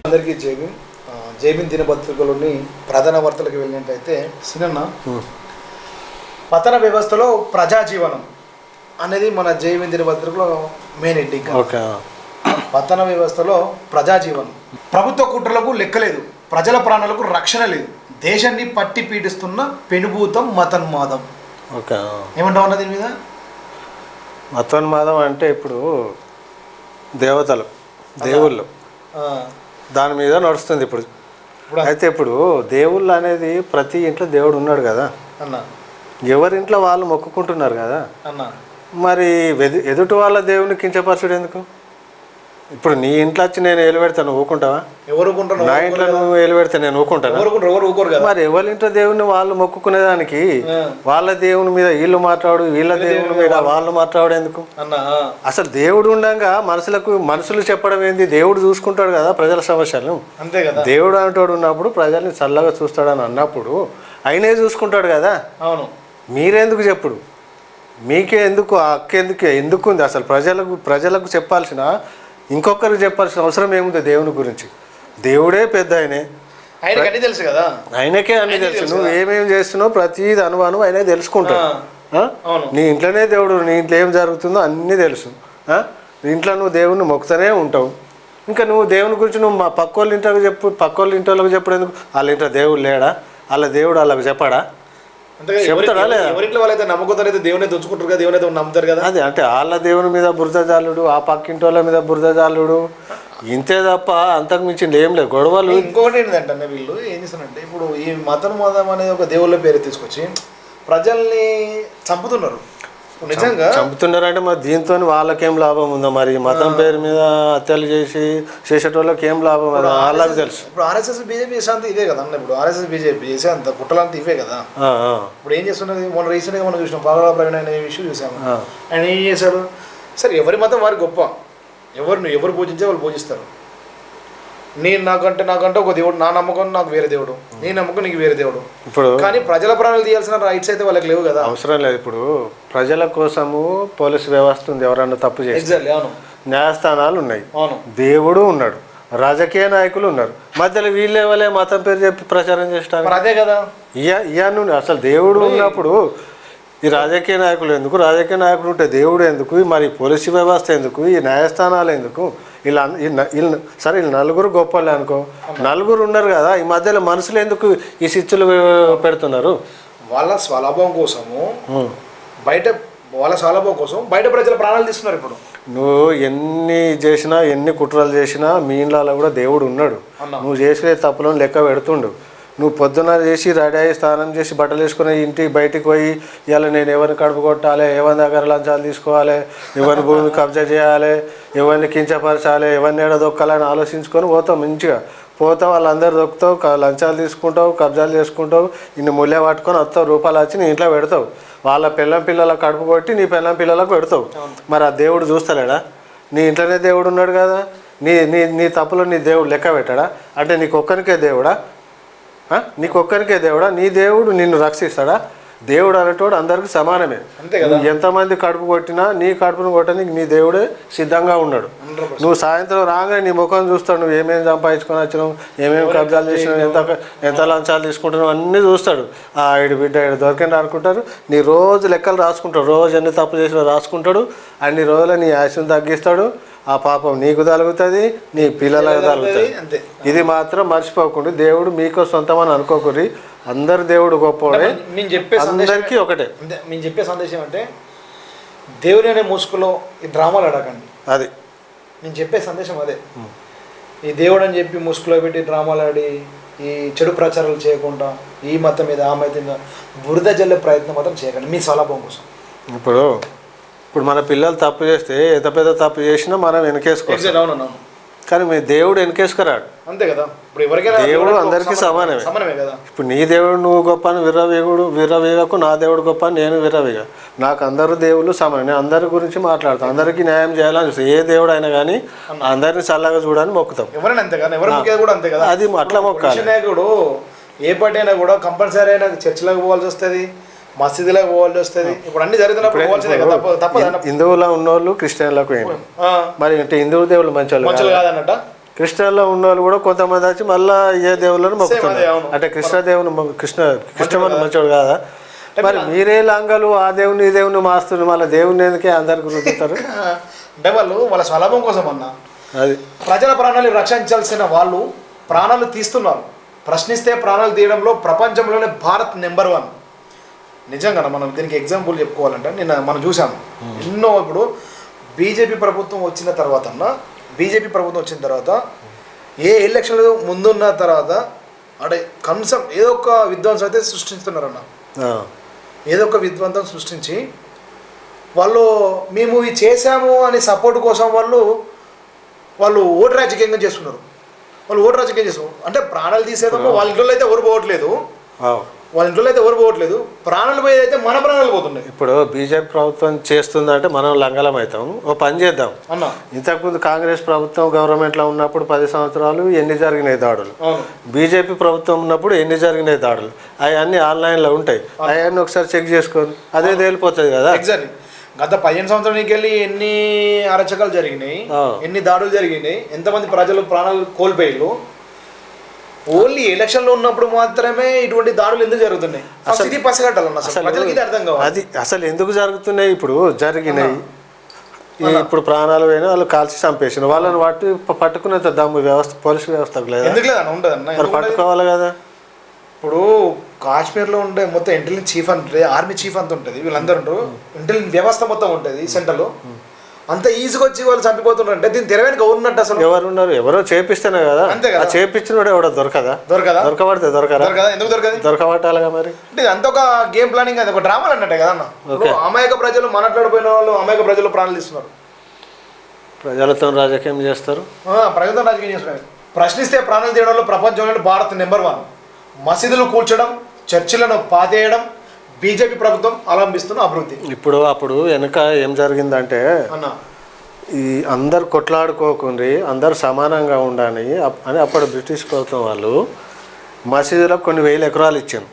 అందరికీ జైబీం. జైబీం దినపత్రికలోని ప్రధాన వార్తలకు వెళ్ళినట్టయితే సినన్న పతన వ్యవస్థలో ప్రజాజీవనం అనేది మన జైబీం దినపత్రికలో మెయిన్ హెడ్డింగ్. పతన వ్యవస్థలో ప్రజాజీవనం. ప్రభుత్వ కుట్రలకు లెక్కలేదు, ప్రజల ప్రాణాలకు రక్షణ లేదు, దేశాన్ని పట్టి పీడిస్తున్న పెనుభూతం మతోన్మాదం. ఏమంటావు అన్న దీని మీద? మతోన్మాదం అంటే ఇప్పుడు దేవతలు దేవుళ్ళు దాని మీద నడుస్తుంది ఇప్పుడు. అయితే ఇప్పుడు దేవుళ్ళు అనేది ప్రతి ఇంట్లో దేవుడు ఉన్నాడు కదా అన్న, ఎవరింట్లో వాళ్ళు మొక్కుకుంటున్నారు కదా అన్న. మరి ఎదుటి వాళ్ళ దేవుని కించపరచుడు ఎందుకు? ఇప్పుడు నీ ఇంట్లో వచ్చి నేను ఏలు పెడతాను, నువ్వు ఊకుంటావా? నా ఇంట్లో నువ్వు ఏలు పెడితే నేను ఊకుంటాను? మరి ఎవరింట్లో దేవుని వాళ్ళు మొక్కుకునేదానికి వాళ్ళ దేవుని మీద వీళ్ళు మాట్లాడు, వీళ్ళ దేవుని మీద వాళ్ళు మాట్లాడు ఎందుకు? అసలు దేవుడు ఉండగా మనుషులు చెప్పడం ఏంది? దేవుడు చూసుకుంటాడు కదా ప్రజల సమస్యలు. అంతే కదా. దేవుడు అంటాడు ఉన్నప్పుడు ప్రజల్ని చల్లగా చూస్తాడని అన్నప్పుడు ఆయనే చూసుకుంటాడు కదా. అవును. మీరెందుకు చెప్పుడు? మీకే ఎందుకు ఆ హక్కు ఎందుకుంది? అసలు ప్రజలకు చెప్పాల్సిన, ఇంకొకరికి చెప్పాల్సిన అవసరం ఏముంది దేవుని గురించి? దేవుడే పెద్ద ఆయనకి తెలుసు కదా, ఆయనకే అన్ని తెలుసు. నువ్వు ఏమేమి చేస్తున్నావు ప్రతిది అనుమానం ఆయన తెలుసుకుంటావు. నీ ఇంట్లోనే దేవుడు, నీ ఇంట్లో ఏం జరుగుతుందో అన్నీ తెలుసు. నీ ఇంట్లో నువ్వు దేవుడిని మొక్కుతూనే ఉంటావు. ఇంకా నువ్వు దేవుని గురించి నువ్వు మా పక్క వాళ్ళ ఇంట్లోకి చెప్పు, పక్క వాళ్ళ ఇంట్లోకి చెప్పడం ఎందుకు? వాళ్ళ ఇంట్లో దేవుడు లేడా? వాళ్ళ దేవుడు వాళ్ళకి చెప్పాడా? చెప్తాడా లేదా? ఎవరింట్లో వాళ్ళైతే నమ్మకంతో అయితే దేవుని దోచుకుంటారు కదా, దేవుని నమ్ముతారు కదా. అదే అంటే వాళ్ళ దేవుని మీద బురద జాలుడు, ఆ పక్కింటి వాళ్ళ మీద బురద జాలుడు, ఇంతే తప్ప అంతకు మించి ఏం లేదు గొడవలు. ఇంకొకటి ఏంటంటే వీళ్ళు ఏం చేస్తారంటే ఇప్పుడు ఈ మతం అనేది ఒక దేవుళ్ళ పేరు తీసుకొచ్చి ప్రజల్ని చంపుతున్నారు. నిజంగా చంపుతున్నారంటే మరి దీంతో వాళ్ళకేం లాభం ఉందో? మరి మతం పేరు మీద హత్యలు చేసేటోళ్ళకి ఏం లాభం? అది వాళ్ళకి తెలుసు. ఇప్పుడు ఆర్ఎస్ఎస్ బీజేపీ చేసే అంత ఇదే కదా అన్న. ఇప్పుడు ఆర్ఎస్ఎస్ బీజేపీ చేసే అంత కుట్రలంతా ఇవే కదా. ఇప్పుడు ఏం చేస్తున్నది? మొన్న రీసెంట్గా మనం చూసినాం, పాగల ప్రవీణ్ అనే ఇష్యూ చూసాము. ఆయన ఏం చేశాడు? సరే, ఎవరి మతం వారి గొప్ప, ఎవరు పూజించే వాళ్ళు పూజిస్తారు. నాకంటే ఒక దేవుడు, నా నమ్మకం నాకు వేరే దేవుడు, నీ నమ్మకం నీకు వేరే దేవుడు. ఇప్పుడు కానీ ప్రజల ప్రాణాలు తీయాల్సిన రైట్స్ అయితే వాళ్ళకి లేవు కదా. అవసరం లేదు. ఇప్పుడు ప్రజల కోసము పోలీసు వ్యవస్థ ఉంది. ఎవరన్నా తప్పు చేస్తే న్యాయస్థానాలు ఉన్నాయి, దేవుడు ఉన్నాడు, రాజకీయ నాయకులు ఉన్నారు. మధ్యలో వీళ్ళేవలే మతం పేరు చెప్పి ప్రచారం చేస్తారు. అదే కదా. అసలు దేవుడు ఉన్నప్పుడు ఈ రాజకీయ నాయకులు ఎందుకు? రాజకీయ నాయకులు ఉంటే దేవుడు ఎందుకు? మరి పోలీసు వ్యవస్థ ఎందుకు? ఈ న్యాయస్థానాలు ఎందుకు? సరే వీళ్ళు నలుగురు గొప్పలే అనుకో, నలుగురు ఉన్నారు కదా, ఈ మధ్యలో మనుషులు ఎందుకు ఈ శిక్షలు పెడుతున్నారు? వాళ్ళ స్వలాభం కోసము బయట ప్రజల ప్రాణాలు తీస్తున్నారు. ఇప్పుడు నువ్వు ఎన్ని చేసినా, ఎన్ని కుట్రలు చేసినా మీ ఇంట్లో కూడా దేవుడు ఉన్నాడు. నువ్వు చేసే తప్పులను లెక్క పెడుతుండు. నువ్వు పొద్దున చేసి రెడీ అయ్యి స్నానం చేసి బట్టలు వేసుకుని ఇంటికి బయటికి పోయి ఇవాళ నేను ఎవరిని కడుపు కొట్టాలి, ఎవరి దగ్గర లంచాలు తీసుకోవాలి, ఎవరిని భూమి కబ్జా చేయాలి, ఎవరిని కించపరచాలి, ఎవరిని ఏడ దొక్కాలని ఆలోచించుకొని పోతావు. మంచిగా పోతావు, వాళ్ళందరూ దొక్కుతావు, లంచాలు తీసుకుంటావు, కబ్జాలు చేసుకుంటావు, ఇన్ని ముళ్ళే పట్టుకొని వస్తావు, రూపాయలు వచ్చి నీ ఇంట్లో పెడతావు. వాళ్ళ పిల్లలకు కడుపు కొట్టి నీ పిల్లలకు పెడతావు. మరి ఆ దేవుడు చూస్తలేడా? నీ ఇంట్లోనే దేవుడు ఉన్నాడు కదా. నీ తప్పులో నీ దేవుడు లెక్క పెట్టాడా? అంటే నీకు ఒక్కరికే దేవుడా? నీ దేవుడు నిన్ను రక్షిస్తాడా? దేవుడు అనేటోడు అందరికీ సమానమే. ఎంతమంది కడుపు కొట్టినా నీ కడుపును కొట్టడానికి నీ దేవుడే సిద్ధంగా ఉన్నాడు. నువ్వు సాయంత్రం రాగానే నీ ముఖం చూస్తాడు, నువ్వు ఏమేమి సంపాదించుకొని వచ్చినావు, ఏమేమి కబ్జాలు చేసినావు, ఎంత లంచాలు తీసుకుంటున్నావు అన్నీ చూస్తాడు. ఈడు బిడ్డ ఈడు దొరికింది అనుకుంటారు. నీ రోజు లెక్కలు రాసుకుంటాడు, రోజు ఎన్ని తప్పు చేసినా రాసుకుంటాడు. అన్ని రోజులు నీ ఆశను తగ్గిస్తాడు. ఆ పాపం నీకు తగులుతుంది, నీ పిల్లలకు తగులుతుంది. ఇది మాత్రం మర్చిపోకుండా దేవుడు మీకు సొంతమని అనుకోకూరి. అందరు దేవుడు గొప్పవాడే, అందరికీ ఒకటే. నేను చెప్పే సందేశం అంటే దేవుని అనే ముసుగులో ఈ డ్రామాలు ఆడకండి. అది నేను చెప్పే సందేశం అదే. ఈ దేవుడు అని చెప్పి ముసుగులో పెట్టి డ్రామాలు ఆడి ఈ చెడు ప్రచారాలు చేయకుండా ఈ మతం మీద ఆ మతం మీద బురద జల్లే ప్రయత్నం మాత్రం చేయకండి మీ స్వలాభం కోసం. ఇప్పుడు మన పిల్లలు తప్పు చేస్తే ఎంత పెద్ద తప్పు చేసినా మనం వెనకేసుకోవాలి. అవునవును. కానీ మీ దేవుడు వెనకేసుకురాడు. అంతే కదా. ఇప్పుడు ఎవరికైనా దేవుడు అందరికీ సమానమే కదా. ఇప్పుడు నీ దేవుడు నువ్వు గొప్ప అని విర్రవీగకు, నా దేవుడు గొప్ప అని నేను విర్రవీగ. నాకు అందరు దేవుళ్ళు సమానం. నేను అందరి గురించి మాట్లాడతాను, అందరికీ న్యాయం చేయాలని చూస్తాను. ఏ దేవుడు అయినా కానీ అందరినీ చల్లగా చూడాలని మొక్కుతాం. ఎవరైనా అంతే కదా, ఎవరి కూడా అంతే కదా. అది అట్లా మొక్కాలి. నాయకుడు ఏ పార్టీ అయినా కూడా కంపల్సరీ అయినా చర్చిలకు పోవాల్సి వస్తుంది, మసీదులకు పోవాల్సి వస్తుంది. ఇప్పుడు అన్ని జరుగుతున్నప్పుడు హిందువులో ఉన్నోళ్ళు క్రిస్టియన్లకు మరి అంటే హిందువు దేవుళ్ళు మంచి వాళ్ళు కాదన్నట. క్రిస్టియన్లో ఉన్న వాళ్ళు కూడా కొంతమంది వచ్చి మళ్ళీ ఏ దేవుళ్ళని మొక్కుతున్నారు. అంటే కృష్ణమని మంచోడు కాదా? మరి మీరే లంగలు ఆ దేవుని ఈ దేవుని మాస్తున్నారు, మళ్ళీ దేవుని ఎందుకే అందరికి రుద్దుతారు? అంటే వాళ్ళ స్వలాభం కోసం అన్న, అది ప్రజల ప్రాణాలు రక్షించాల్సిన వాళ్ళు ప్రాణాలు తీస్తున్నారు. ప్రశ్నిస్తే ప్రాణాలు తీయడంలో ప్రపంచంలోనే భారత్ నెంబర్ 1. నిజంగా మనం దీనికి ఎగ్జాంపుల్ చెప్పుకోవాలంటే మనం చూసాము ఎన్నో. ఇప్పుడు బీజేపీ ప్రభుత్వం వచ్చిన తర్వాత ఏ ఎలక్షన్లు ముందున్న తర్వాత అంటే కనీసం ఏదో ఒక విధ్వంసం అయితే సృష్టిస్తున్నారన్న. ఏదో ఒక విధ్వంసం సృష్టించి వాళ్ళు మేము ఇది చేశాము అని సపోర్ట్ కోసం వాళ్ళు ఓటు రాజకీయంగా చేస్తున్నారు. అంటే ప్రాణాలు తీసేదాము. వాళ్ళ ఇంట్లో అయితే ఎవరు పోవట్లేదు, ప్రాణాలు పోయేది అయితే మన ప్రాణాలు పోతున్నాయి. ఇప్పుడు బీజేపీ ప్రభుత్వం చేస్తుందంటే మనం లంగలం అవుతాం. ఓ పని చేద్దాం అన్న. ఇంతకుముందు కాంగ్రెస్ ప్రభుత్వం గవర్నమెంట్లో ఉన్నప్పుడు 10 సంవత్సరాలు ఎన్ని జరిగినాయి దాడులు, బీజేపీ ప్రభుత్వం ఉన్నప్పుడు ఎన్ని జరిగినాయి దాడులు, అవన్నీ ఆన్లైన్లో ఉంటాయి. అవన్నీ ఒకసారి చెక్ చేసుకొని అదే తేలిపోతుంది కదా. ఎగ్జాక్ట్లీ. గత 15 సంవత్సరానికి వెళ్ళి ఎన్ని అరచకాలు జరిగినాయి, ఎన్ని దాడులు జరిగినాయి, ఎంతమంది ప్రజలు ప్రాణాలు కోల్పోయారు. ఓన్లీ ఎలక్షన్లో ఉన్నప్పుడు మాత్రమే ఇటువంటి దాడులు ఎందుకు జరుగుతున్నాయి? ఇది పసిగట్టాలన్న. అది అసలు ఎందుకు జరుగుతున్నాయి? ఇప్పుడు జరిగినాయి, ఇప్పుడు ప్రాణాలు పోయినా వాళ్ళు కాల్చి చంపేసిన వాళ్ళని పట్టుకునేంత దమ్ము వ్యవస్థ, పోలీసు వ్యవస్థకు లేదు. ఎందుకు లేదా? ఉండదన్న, పట్టుకోవాలి కదా. ఇప్పుడు కాశ్మీర్లో ఉండే మొత్తం ఇంటెలిజెన్స్ చీఫ్ అంటే, ఆర్మీ చీఫ్ అంత ఉంటుంది, వీళ్ళందరూ ఉంటారు. ఇంటెలిజెన్స్ వ్యవస్థ మొత్తం ఉంటుంది సెంటర్లో. అంత ఈజీగా వచ్చి వాళ్ళు చంపిపోతున్నారు అంటే దీని తెరవేనికి ఉన్నట్టు అసలు ఎవరున్నారు? ఎవరో చేపిస్తేనే కదా. అంతే కదా. చేపించిన ఎవడో దొరకబడితే ఎందుకు దొరకబట్టాలిగా మరి. అంటే అంత ఒక గేమ్ ప్లానింగ్, అది ఒక డ్రామాలు అన్నట్టే కదా అన్న. అమాయక ప్రజలు మాట్లాడిపోయిన వాళ్ళు, అమాయక ప్రజలు ప్రాణాలు ఇస్తున్నారు. ప్రజలతో రాజకీయం చేస్తారు. ప్రశ్నిస్తే ప్రాణాలు తీయడంలో ప్రపంచంలో భారత్ నెంబర్ 1. మసీదులు కూల్చడం, చర్చిలను పాతేయడం బీజేపీ ప్రభుత్వం అవలంబిస్తున్న అభివృద్ధి. అప్పుడు వెనక ఏం జరిగిందంటే, ఈ అందరు కొట్లాడుకోకుండా అందరు సమానంగా ఉండాలి అని అప్పుడు బ్రిటిష్ ప్రభుత్వం వాళ్ళు మసీదులకు కొన్ని వేల ఎకరాలు ఇచ్చాను,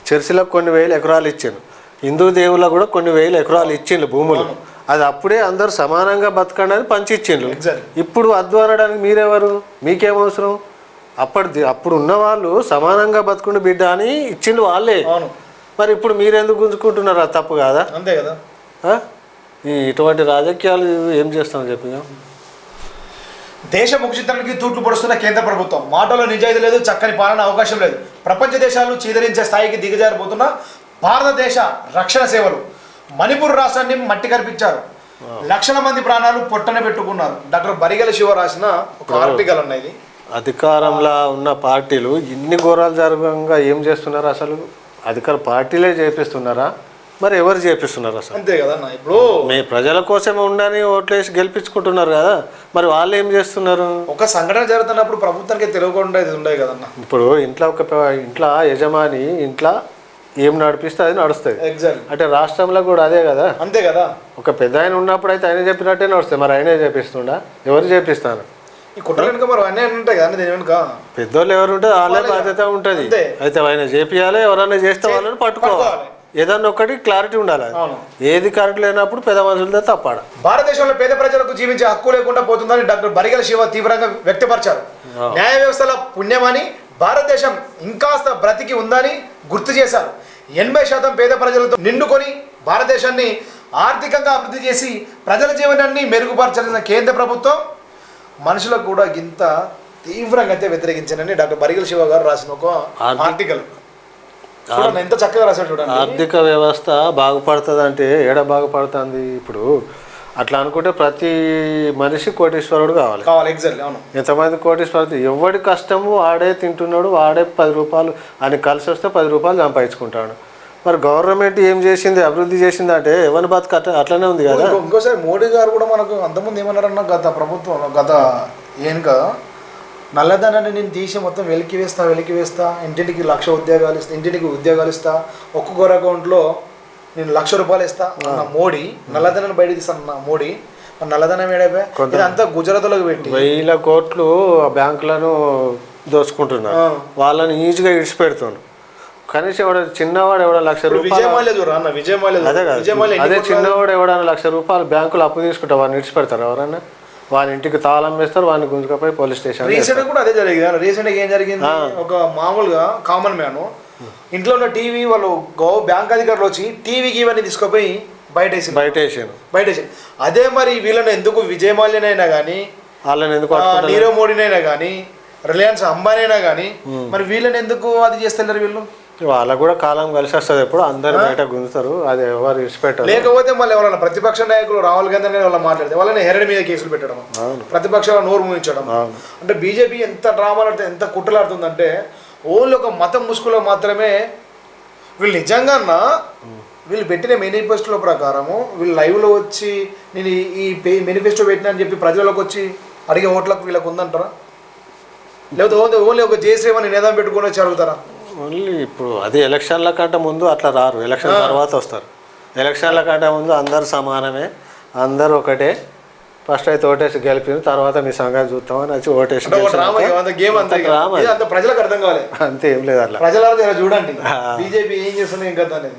చర్చిలకు కొన్ని వేల ఎకరాలు ఇచ్చాను, హిందూ దేవుళ్ళకు కూడా కొన్ని వేల ఎకరాలు ఇచ్చిండ్రు భూములు. అది అప్పుడే అందరు సమానంగా బతకండి అని పంచి ఇచ్చిండ్రు. ఇప్పుడు వద్దు అనడానికి మీరెవరు? మీకేమవసరం? అప్పుడు ఉన్న వాళ్ళు సమానంగా బతుకుండు బిడ్డ అని ఇచ్చిండు వాళ్ళే. మరి ఇప్పుడు మీరెందుకు గుంజుకుంటున్నారు? అది తప్పు కాదా? అంతే కదా. ఇటువంటి రాజకీయాలు ఏం చేస్తామని చెప్పి. దేశ ముఖచిత్రానికి తూట్లు పొడుస్తున్న కేంద్ర ప్రభుత్వం, మాటలో నిజాయితీ లేదు, చక్కని పాలన అవకాశం లేదు. ప్రపంచ దేశాలు చీదరించే స్థాయికి దిగజారిపోతున్న భారతదేశ రక్షణ సేవలు మణిపూర్ రాష్ట్రాన్ని మట్టి కనిపించారు. లక్షల మంది ప్రాణాలు పొట్టన పెట్టుకున్నారు. డాక్టర్ బరిగల శివ రాసిన ఒక ఆర్టికల్ అన్నది. అధికారంలో ఉన్న పార్టీలు ఇన్ని ఘోరాలు జరగంగా ఏం చేస్తున్నారు? అసలు అధికార పార్టీలే చేపిస్తున్నారా? మరి ఎవరు చేపిస్తున్నారు అసలు? అంతే కదా. ఇప్పుడు మీ ప్రజల కోసమే ఉండని ఓట్లేసి గెలిపించుకుంటున్నారు కదా, మరి వాళ్ళు ఏం చేస్తున్నారు? ఒక సంఘటన జరుగుతున్నప్పుడు ప్రభుత్వానికి తెలియకుండా ఇది ఉండదు కదన్న. ఇప్పుడు ఇంట్లో యజమాని ఇంట్లో ఏం నడిపిస్తే అది నడుస్తుంది. అంటే రాష్ట్రంలో కూడా అదే కదా. అంతే కదా. ఒక పెద్ద ఆయన ఉన్నప్పుడు అయితే ఆయన చెప్పినట్టే నడుస్తుంది. మరి ఆయనే చేపిస్తుండా? ఎవరు చేపిస్తారు? ఈ కుట్ర వెనుక మరి అన్నీ ఉంటాయి కదా. దీని వెనుక పెద్దోళ్ళు ఎవరు ఉంటే వాళ్ళే బాధ్యత ఉంటుంది. అయితే ఆయన చేపియాలి, ఎవరైనా చేస్తే వాళ్ళని పట్టుకోవాలి. ఏదన్నా ఒకటి క్లారిటీ ఉండాలి. ఏది కరెక్ట్ లేనప్పుడు పెద్ద మనుషులతో తప్పాడు. భారతదేశంలో పేద ప్రజలకు జీవించే హక్కు లేకుండా పోతుందని డాక్టర్ బరిగల శివ తీవ్రంగా వ్యక్తపరిచారు. న్యాయ వ్యవస్థల పుణ్యమని భారతదేశం ఇంకాస్త బ్రతికి ఉందని గుర్తు చేశారు. 80% పేద ప్రజలతో నిండుకొని భారతదేశాన్ని ఆర్థికంగా అభివృద్ధి చేసి ప్రజల జీవనాన్ని మెరుగుపరచాల్సిన కేంద్ర ప్రభుత్వం మనుషులకు కూడా ఇంత తీవ్రంగా అయితే వ్యతిరేకించానని డాక్టర్ బరిగల శివ గారు రాసిన ఒక ఆర్టికల్. ఎంత చక్కగా రాశాడు చూడండి. ఆర్థిక వ్యవస్థ బాగుపడుతుంది అంటే ఏడ బాగుపడుతుంది? ఇప్పుడు అట్లా అనుకుంటే ప్రతి మనిషి కోటీశ్వరుడు కావాలి. ఎగ్జాక్ట్లీ. అవును. ఎంతమంది కోటీశ్వరుడు? ఎవడి కష్టము వాడే తింటున్నాడు, వాడే 10 రూపాయలు అని కలిసి వస్తే 10 రూపాయలు సంపాదించుకుంటాడు. మరి గవర్నమెంట్ ఏం చేసింది, అభివృద్ధి చేసింది అంటే ఎవరి బతుకు అట్లనే ఉంది కదా. ఇంకోసారి మోడీ గారు కూడా మనకు అంతకుముందు ఏమన్నారన్న, గత ప్రభుత్వంలో గత ఏనుక నల్లధనాన్ని నేను తీసి మొత్తం వెలికి వేస్తా, ఇంటింటికి 1,00,000 ఉద్యోగాలు ఇస్తా, ఇంటింటికి ఉద్యోగాలు ఇస్తా, ఒక్కొక్కరు అకౌంట్లో నేను 1,00,000 రూపాయలు ఇస్తా అన్న మోడీ. నల్లధనాన్ని బయట తీస్తాను అన్న మోడీ. నల్లధనం ఏడైపోయా ఇదంతా గుజరాత్లోకి పెట్టి 1,000 కోట్లు బ్యాంకులను దోచుకుంటున్నారు. వాళ్ళని ఈజీగా ఇడిచిపెడుతున్నాను. కనీసం చిన్నవాడు ఎవడో 1,00,000 రూపాయలు, అదే చిన్నవాడు ఎవడన్నా 1,00,000 రూపాయలు బ్యాంకులో అప్పు తీసుకుంటా వాడిని ఇడిచిపెడతారు ఎవరన్నా? వాని ఇంటికి తాళం వేస్తారు, వాడిని గుంజుకపోయి పోలీస్ స్టేషన్. రీసెంట్ కూడా అదే జరిగింది. రీసెంట్గా ఏం జరిగింది, ఒక మామూలుగా కామన్ మ్యాన్ ఇంట్లో ఉన్న టీవీ వాళ్ళు బ్యాంక్ అధికారులు వచ్చి టీవీకి ఇవన్నీ తీసుకుపోయి బయటేసి అదే మరి వీళ్ళని ఎందుకు విజయమాల్యనైనా కానీ, వాళ్ళని ఎందుకు నీరవ్ మోడీనైనా కానీ, రిలయన్స్ అంబానీ అయినా కానీ, మరి వీళ్ళని ఎందుకు అది చేస్తున్నారు వీళ్ళు? వాళ్ళకు కూడా కాలం కలిసి వస్తుంది, ఎప్పుడు అందరు బయట గుంజుతారు, అది ఎవరు ఇష్టపెట్టారు. లేకపోతే మళ్ళీ ఎవరైనా ప్రతిపక్ష నాయకులు రాహుల్ గాంధీ గారు వాళ్ళ మాట్లాడితే వాళ్ళని హెరడ్ మీద కేసులు పెట్టడం, ప్రతిపక్షాల నోరు మూయించడం. అంటే బీజేపీ ఎంత డ్రామాలు ఎంత కుట్రలాడుతుందంటే ఓన్లీ ఒక మతం ముసుగులో మాత్రమే. వీళ్ళు నిజంగా వీళ్ళు పెట్టిన మేనిఫెస్టోల ప్రకారము వీళ్ళు లైవ్లో వచ్చి నేను ఈ మేనిఫెస్టో పెట్టినా అని చెప్పి ప్రజలకు వచ్చి అడిగే ఓట్లకు వీళ్ళకు ఉందంటారా? లేకపోతే ఓన్లీ ఒక జయశ్రీమని నినాదం పెట్టుకుని వచ్చి అడుగుతారా? ఓన్లీ ఇప్పుడు అది ఎలక్షన్ల కంటే ముందు అట్లా రారు, ఎలక్షన్ తర్వాత వస్తారు. ఎలక్షన్ల కంటే ముందు అందరు సమానమే, అందరు ఒకటే, ఫస్ట్ అయితే ఓటేసి గెలిపిన తర్వాత మీ సంగతి చూస్తామని వచ్చి ఓటేసి ప్రజలకు అర్థం కావాలి, అంతే, ఏం లేదు అట్లా. ప్రజల చూడండి బీజేపీ ఏం చేస్తుంది ఏం కదా అనేది.